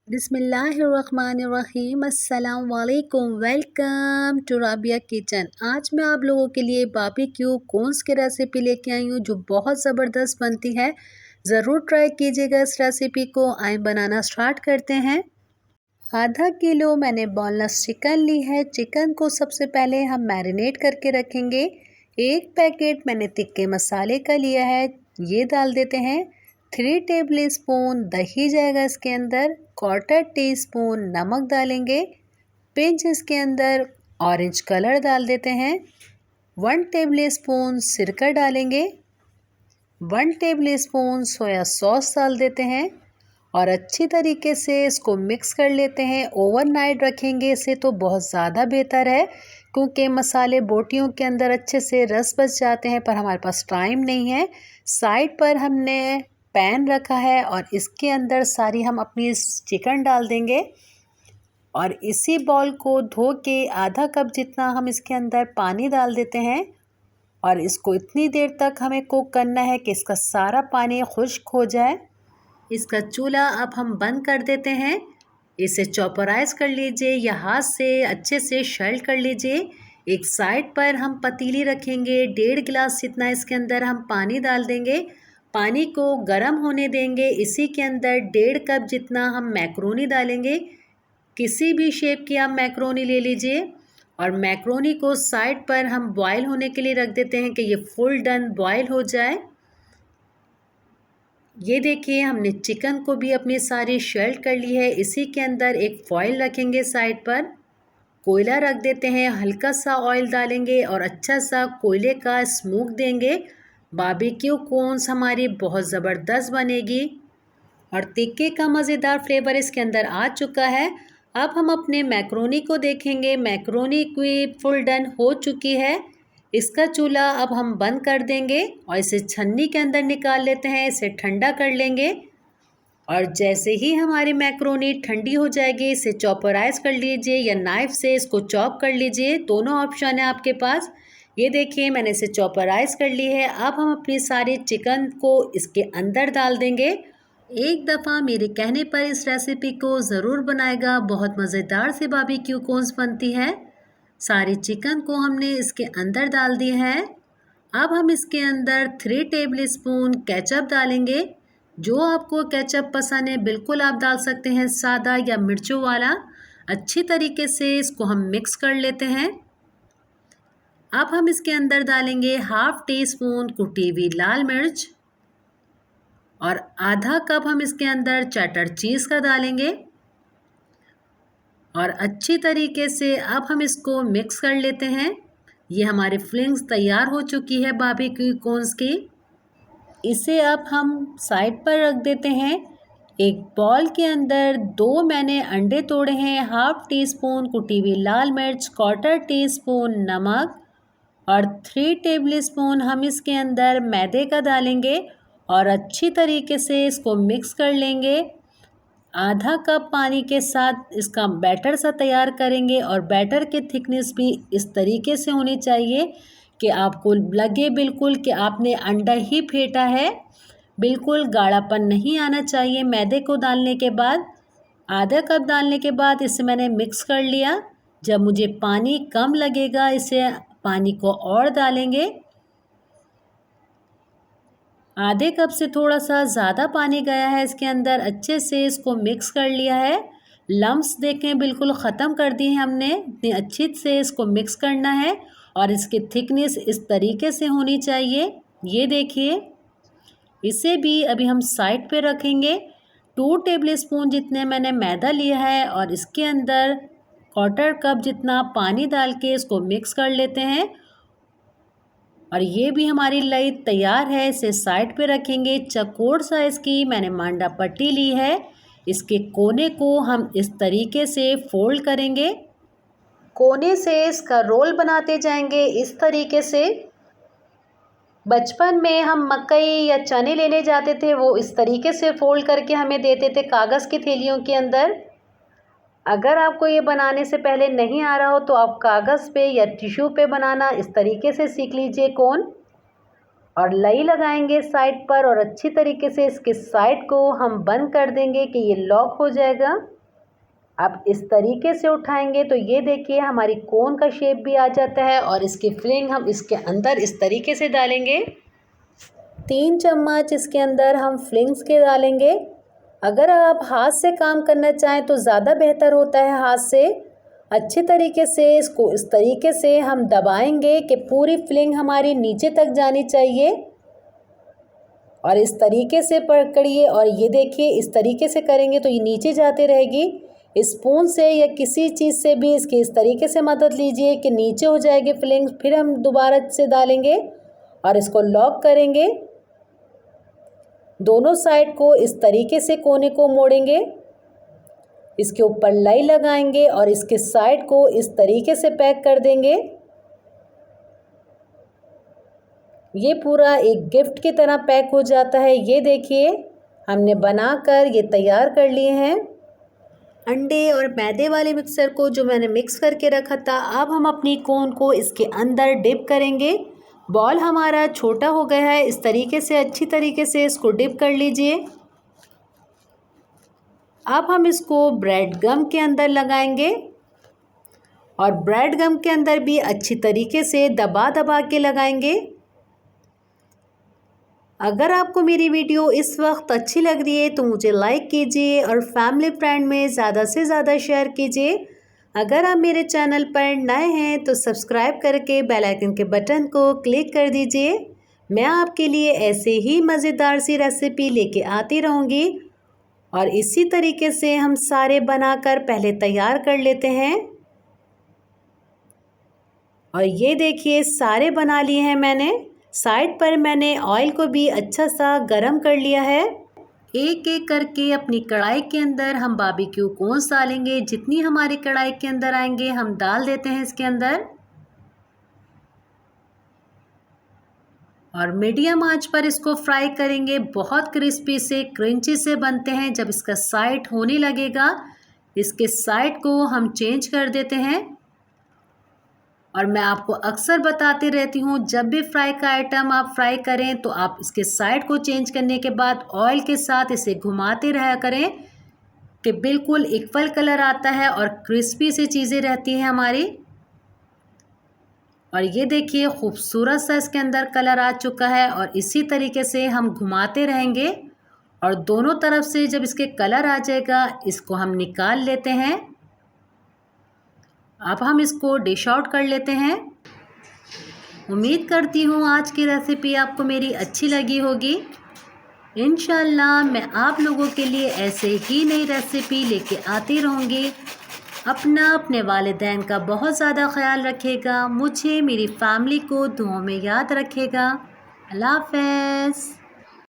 बिस्मिल्लाहिर्रहमानिर्रहीम। अस्सलाम वालेकुम। Welcome to Rabia kitchen. आज मैं आप लोगों के लिए बारबेक्यू कॉर्न्स की रेसिपी लेके आई हूँ जो बहुत ज़बरदस्त बनती है। ज़रूर ट्राई कीजिएगा इस रेसिपी को। आए बनाना स्टार्ट करते हैं। आधा किलो मैंने बोनलेस चिकन ली है। चिकन को सबसे पहले हम मैरिनेट करके रखेंगे। एक पैकेट मैंने तिक्के मसाले का लिया है, ये डाल देते हैं। 3 टेबल स्पून दही जाएगा इसके अंदर। 1/4 टीस्पून नमक डालेंगे। पिंच इसके अंदर ऑरेंज कलर डाल देते हैं। 1 टेबल स्पून सिरका डालेंगे। 1 टेबल स्पून सोया सॉस डाल देते हैं और अच्छी तरीके से इसको मिक्स कर लेते हैं। ओवरनाइट रखेंगे इसे तो बहुत ज़्यादा बेहतर है, क्योंकि मसाले बोटियों के अंदर अच्छे से रस बच जाते हैं, पर हमारे पास टाइम नहीं है। साइड पर हमने पैन रखा है और इसके अंदर सारी हम अपनी चिकन डाल देंगे और इसी बॉल को धो के आधा कप जितना हम इसके अंदर पानी डाल देते हैं और इसको इतनी देर तक हमें कुक करना है कि इसका सारा पानी खुश्क हो जाए। इसका चूल्हा अब हम बंद कर देते हैं। इसे चॉपराइज कर लीजिए या हाथ से अच्छे से शैल कर लीजिए। एक साइड पर हम पतीली रखेंगे। 1.5 गिलास जितना इसके अंदर हम पानी डाल देंगे। पानी को गर्म होने देंगे। इसी के अंदर 1.5 कप जितना हम मैक्रोनी डालेंगे। किसी भी शेप की आप मैक्रोनी ले लीजिए और मैक्रोनी को साइड पर हम बॉयल होने के लिए रख देते हैं कि ये फुल डन बॉयल हो जाए। ये देखिए हमने चिकन को भी अपनी सारी शेल्ड कर ली है। इसी के अंदर एक फॉइल रखेंगे, साइड पर कोयला रख देते हैं, हल्का सा ऑयल डालेंगे और अच्छा सा कोयले का स्मोक देंगे। बारबेक्यू कॉर्न्स हमारी बहुत ज़बरदस्त बनेगी और तिक्के का मज़ेदार फ्लेवर इसके अंदर आ चुका है। अब हम अपने मैक्रोनी को देखेंगे। मैक्रोनी की फुल डन हो चुकी है। इसका चूल्हा अब हम बंद कर देंगे और इसे छन्नी के अंदर निकाल लेते हैं। इसे ठंडा कर लेंगे और जैसे ही हमारी मैक्रोनी ठंडी हो जाएगी इसे चॉपराइज कर लीजिए या नाइफ़ से इसको चॉप कर लीजिए। दोनों ऑप्शन है आपके पास। ये देखिए मैंने इसे चॉपराइज कर ली है। अब हम अपनी सारी चिकन को इसके अंदर डाल देंगे। एक दफ़ा मेरे कहने पर इस रेसिपी को ज़रूर बनाएगा। बहुत मज़ेदार से बारबेक्यू कॉर्न्स बनती है। सारी चिकन को हमने इसके अंदर डाल दिया है। अब हम इसके अंदर 3 टेबल स्पून केचप डालेंगे। जो आपको केचप पसंद है बिल्कुल आप डाल सकते हैं, सादा या मिर्चों वाला। अच्छी तरीके से इसको हम मिक्स कर लेते हैं। अब हम इसके अंदर डालेंगे 1/2 टीस्पून कुटी हुई लाल मिर्च और आधा कप हम इसके अंदर चटर चीज़ का डालेंगे और अच्छी तरीके से अब हम इसको मिक्स कर लेते हैं। ये हमारी फिलिंग्स तैयार हो चुकी है बारबेक्यू कॉर्न्स की। इसे अब हम साइड पर रख देते हैं। एक बॉल के अंदर 2 मैंने अंडे तोड़े हैं, 1/2 टीस्पून कुटी हुई लाल मिर्च, 1/4 टीस्पून नमक और 3 टेबल स्पून हम इसके अंदर मैदे का डालेंगे और अच्छी तरीके से इसको मिक्स कर लेंगे। आधा कप पानी के साथ इसका बैटर सा तैयार करेंगे और बैटर की थिकनेस भी इस तरीके से होनी चाहिए कि आपको लगे बिल्कुल कि आपने अंडा ही फेंटा है। बिल्कुल गाढ़ापन नहीं आना चाहिए। मैदे को डालने के बाद आधा कप डालने के बाद इसे मैंने मिक्स कर लिया। जब मुझे पानी कम लगेगा इसे पानी को और डालेंगे। आधे कप से थोड़ा सा ज़्यादा पानी गया है इसके अंदर। अच्छे से इसको मिक्स कर लिया है। लम्स देखें बिल्कुल ख़त्म कर दी है हमने। इतनी अच्छी से इसको मिक्स करना है और इसकी थिकनेस इस तरीके से होनी चाहिए। ये देखिए, इसे भी अभी हम साइड पे रखेंगे। 2 टेबल स्पून जितने मैंने मैदा लिया है और इसके अंदर 1/4 कप जितना पानी डाल के इसको मिक्स कर लेते हैं और ये भी हमारी लई तैयार है। इसे साइड पे रखेंगे। चौकोर साइज़ की मैंने मांडा पट्टी ली है। इसके कोने को हम इस तरीके से फोल्ड करेंगे। कोने से इसका रोल बनाते जाएंगे इस तरीके से। बचपन में हम मकई या चने लेने जाते थे, वो इस तरीके से फोल्ड करके हमें देते थे कागज़ की थैलियों के अंदर। अगर आपको ये बनाने से पहले नहीं आ रहा हो तो आप कागज़ पे या टिश्यू पे बनाना इस तरीके से सीख लीजिए कोन। और लई लगाएंगे साइड पर और अच्छी तरीके से इसके साइड को हम बंद कर देंगे कि ये लॉक हो जाएगा। अब इस तरीके से उठाएंगे तो ये देखिए हमारी कोन का शेप भी आ जाता है और इसकी फिलिंग हम इसके अंदर इस तरीके से डालेंगे। 3 चम्मच इसके अंदर हम फिलिंग्स के डालेंगे। अगर आप हाथ से काम करना चाहें तो ज़्यादा बेहतर होता है। हाथ से अच्छे तरीके से इसको इस तरीके से हम दबाएंगे कि पूरी फिलिंग हमारी नीचे तक जानी चाहिए और इस तरीके से पकड़िए और ये देखिए इस तरीके से करेंगे तो ये नीचे जाते रहेगी। स्पून से या किसी चीज़ से भी इसकी इस तरीके से मदद लीजिए कि नीचे हो जाएगी फिलिंग। फिर हम दोबारा से डालेंगे और इसको लॉक करेंगे। दोनों साइड को इस तरीके से कोने को मोड़ेंगे, इसके ऊपर लाई लगाएंगे और इसके साइड को इस तरीके से पैक कर देंगे। ये पूरा एक गिफ्ट की तरह पैक हो जाता है। ये देखिए हमने बनाकर ये तैयार कर लिए हैं। अंडे और मैदे वाले मिक्सर को जो मैंने मिक्स करके रखा था, अब हम अपनी कोन को इसके अंदर डिप करेंगे। बॉल हमारा छोटा हो गया है, इस तरीके से अच्छी तरीके से इसको डिप कर लीजिए। अब हम इसको ब्रेड गम के अंदर लगाएंगे और ब्रेड गम के अंदर भी अच्छी तरीके से दबा दबा के लगाएंगे। अगर आपको मेरी वीडियो इस वक्त अच्छी लग रही है तो मुझे लाइक कीजिए और फैमिली फ्रेंड में ज़्यादा से ज़्यादा शेयर कीजिए। अगर आप मेरे चैनल पर नए हैं तो सब्सक्राइब करके बेल आइकन के बटन को क्लिक कर दीजिए। मैं आपके लिए ऐसे ही मज़ेदार सी रेसिपी लेके आती रहूँगी और इसी तरीके से हम सारे बनाकर पहले तैयार कर लेते हैं। और ये देखिए सारे बना लिए हैं मैंने। साइड पर मैंने ऑयल को भी अच्छा सा गरम कर लिया है। एक एक करके अपनी कढ़ाई के अंदर हम बारबेक्यू कोन्स डालेंगे। जितनी हमारी कढ़ाई के अंदर आएंगे हम डाल देते हैं इसके अंदर और मीडियम आंच पर इसको फ्राई करेंगे। बहुत क्रिस्पी से क्रंची से बनते हैं। जब इसका साइड होने लगेगा इसके साइड को हम चेंज कर देते हैं। और मैं आपको अक्सर बताती रहती हूँ, जब भी फ्राई का आइटम आप फ्राई करें तो आप इसके साइड को चेंज करने के बाद ऑयल के साथ इसे घुमाते रहा करें कि बिल्कुल इक्वल कलर आता है और क्रिस्पी सी चीज़ें रहती हैं हमारी। और ये देखिए खूबसूरत सा इसके अंदर कलर आ चुका है और इसी तरीके से हम घुमाते रहेंगे और दोनों तरफ से जब इसके कलर आ जाएगा इसको हम निकाल लेते हैं। अब हम इसको डिश आउट कर लेते हैं। उम्मीद करती हूँ आज की रेसिपी आपको मेरी अच्छी लगी होगी। इंशाल्लाह मैं आप लोगों के लिए ऐसे ही नई रेसिपी लेके आती रहूँगी। अपने वालिदैन का बहुत ज़्यादा ख्याल रखिएगा। मुझे मेरी फैमिली को दुआओं में याद रखिएगा। अल्लाह हाफ़िज़।